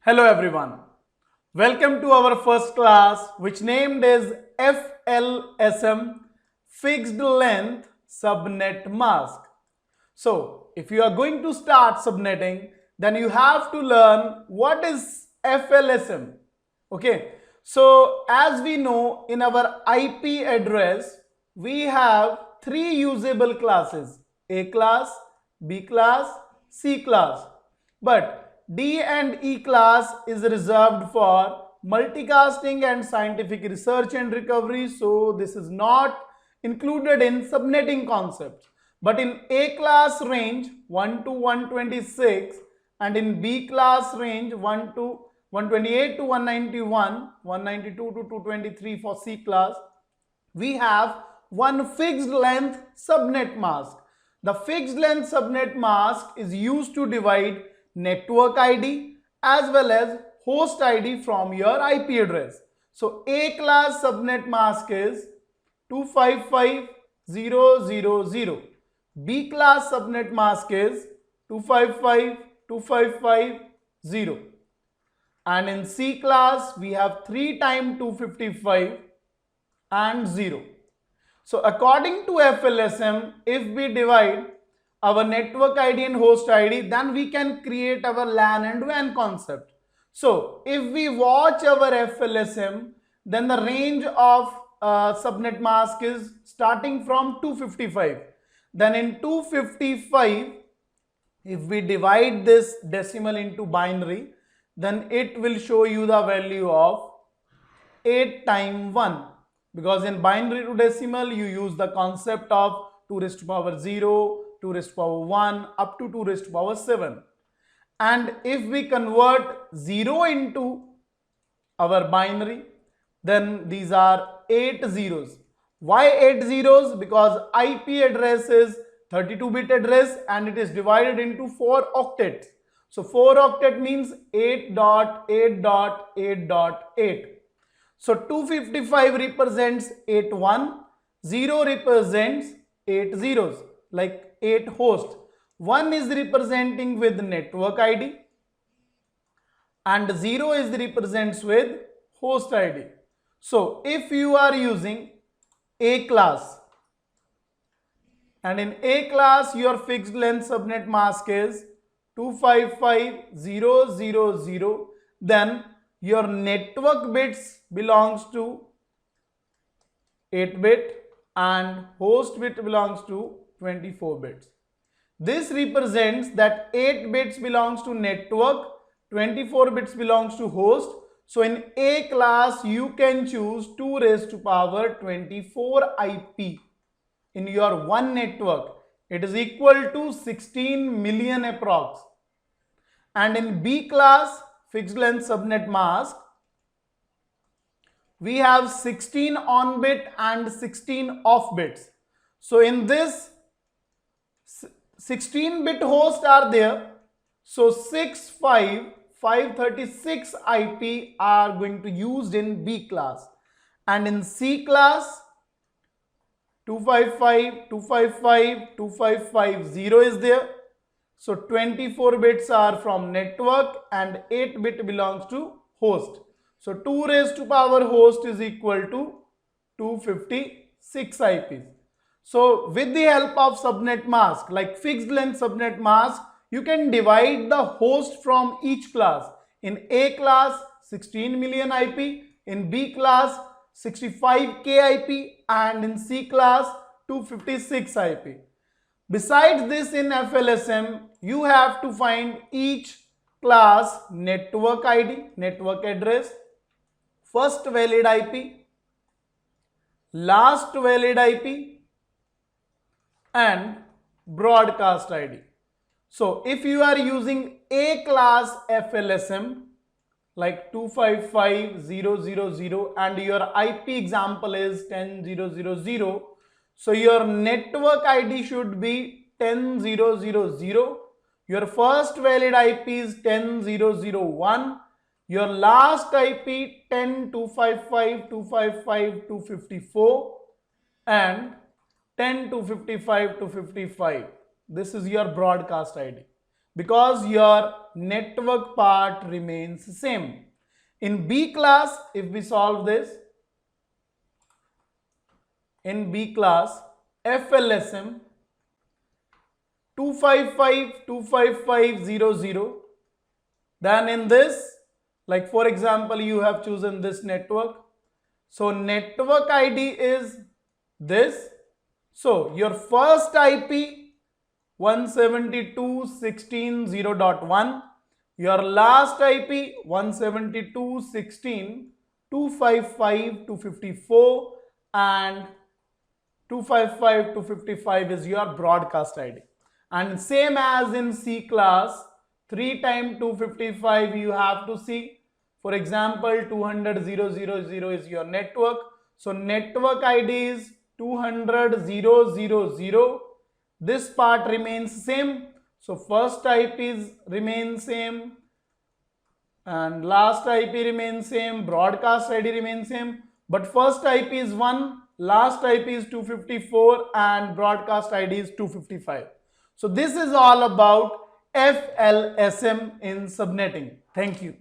Hello everyone. Welcome to our first class which named is Flsm Fixed Length Subnet Mask. So if you are going to start subnetting, then you have to learn what is Flsm. Okay. So as we know, in our IP address we have three usable classes: A class, B class, C class. But D and E class is reserved for multicasting and scientific research and recovery. So this is not included in subnetting concept. But in A class range 1 to 126 and in B class range 128 to 191, 192 to 223 for C class, we have one fixed length subnet mask. The fixed length subnet mask is used to divide network ID as well as host ID from your IP address. So A class subnet mask is 255.0.0.0. B class subnet mask is 255.255.0. And in C class we have 3 times 255 and 0. So according to Flsm, if we divide our network ID and host ID, then we can create our LAN and WAN concept. So if we watch our Flsm, then the range of subnet mask is starting from 255. Then in 255, if we divide this decimal into binary, then it will show you the value of 8 times 1. Because in binary to decimal, you use the concept of 2 raised to power 0, 2 raised to power 1 up to 2 raised to power 7. And if we convert 0 into our binary, then these are 8 zeros. Why 8 zeros? Because IP address is 32-bit address and it is divided into 4 octets. So 4 octet means 8.8.8.8. So 255 represents 8 1, 0 represents 8 zeros, like 8 hosts. 1 is representing with network ID and 0 is represents with host ID. So if you are using A class and in A class your fixed length subnet mask is 255.0.0.0, then your network bits belongs to 8-bit and host bit belongs to 24 bits. This represents that 8 bits belongs to network, 24 bits belongs to host. So in A class you can choose 2 raised to power 24 IP in your one network. It is equal to 16 million approx. And in B class fixed length subnet mask, we have 16 on bit and 16 off bits. So in this 16-bit hosts are there. So 536 IP are going to used in B class. And in C class 255, 255, 2550 is there. So 24 bits are from network and 8 bit belongs to host. So 2 raised to power host is equal to 256 IPs. So with the help of subnet mask, like fixed length subnet mask, you can divide the host from each class. In A class 16 million IP, in B class 65k IP and in C class 256 IP. Besides this, in Flsm, you have to find each class network ID, network address, first valid IP, last valid IP and broadcast ID. So if you are using A class Flsm like 255.0.0.0 and your IP example is 10.0.0.0, so your network ID should be 10.0.0.0. Your first valid IP is 10.0.0.1. Your last IP 10.255.255.254 and 10.255.255. This is your broadcast ID. because your network part remains same. In B class, if we solve this, in B class, FLSM 255 then in this, like for example, you have chosen this network. So network ID is this. So your first IP 172.16.0.1, your last IP 172.16.255.254, and 255.255 is your broadcast ID. And same as in C class, 3 times 255 you have to see. For example, 200.0.0.0 is your network. So network ID is 200.0.0.0. This part remains same. So first IP is remains same and last IP remains same, broadcast ID remains same, but first IP is 1, last IP is 254 and broadcast ID is 255. So this is all about FLSM in subnetting. Thank you.